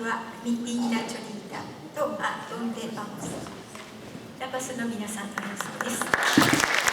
はミティーナ・チョリータと呼んでます。ラパスの皆さんの演奏です。「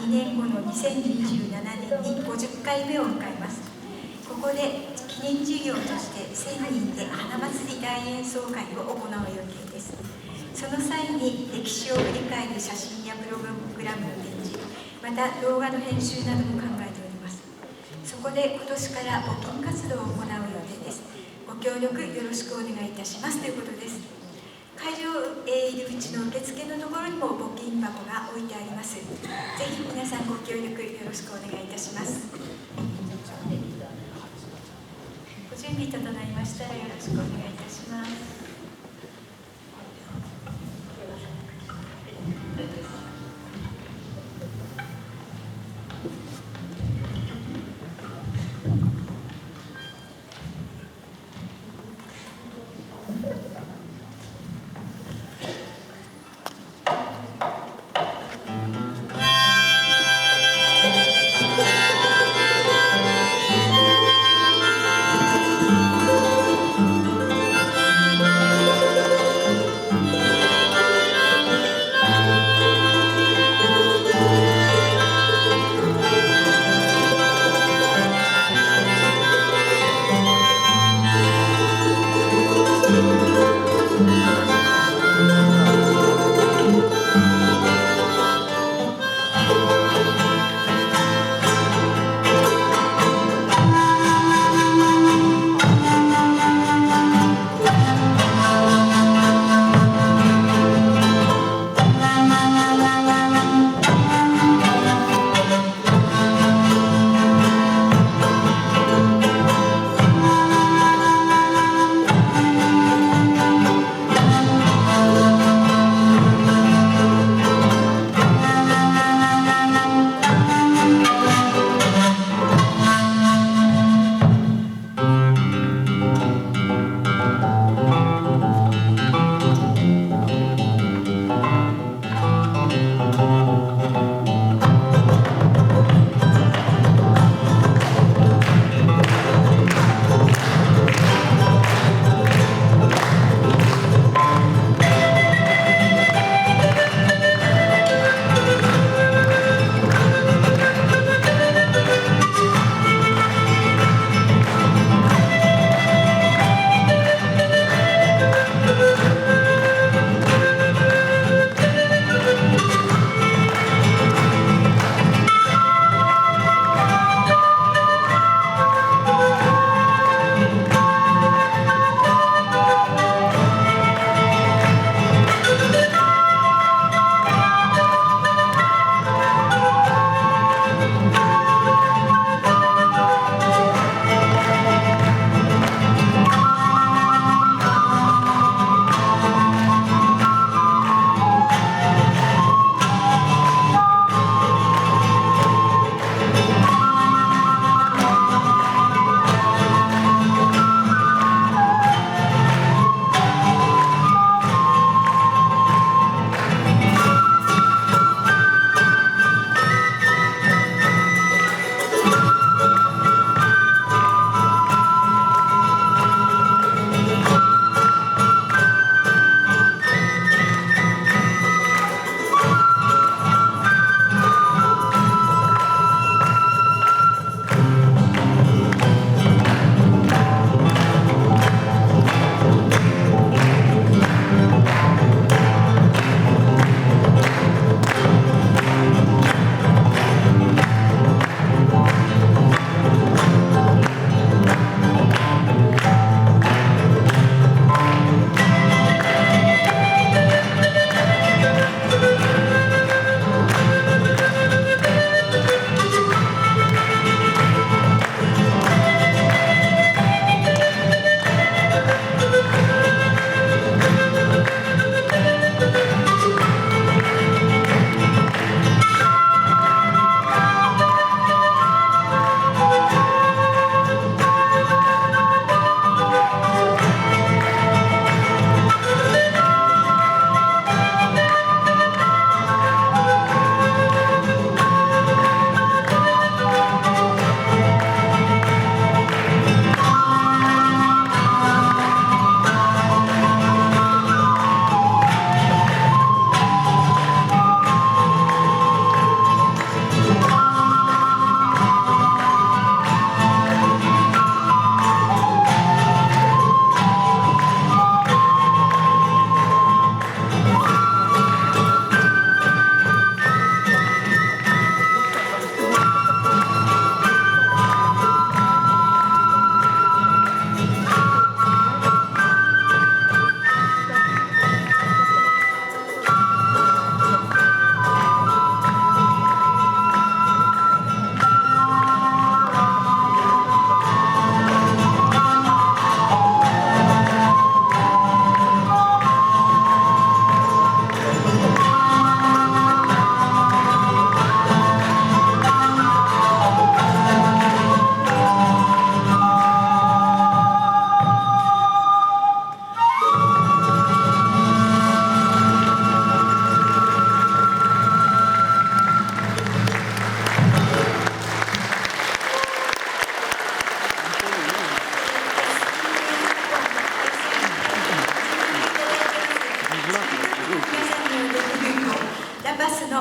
2年後の2027年に50回目を迎えます。ここで記念事業として1000人で花祭り大演奏会を行う予定です。その際に歴史を振り返る写真やプログラムの展示、また動画の編集なども考えております。そこで今年から募金活動を行う予定です。ご協力よろしくお願いいたしますということです。会場入り口の受付のところにも募金箱が置いてあります。ぜひ皆さんご協力よろしくお願いいたします。ご準備整いましたらよろしくお願いいたします。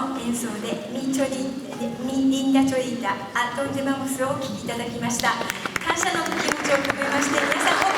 の演奏でミリンダチョリータアトンデマムスをお聴きいただきました。感謝の気持ちを込めまして皆さん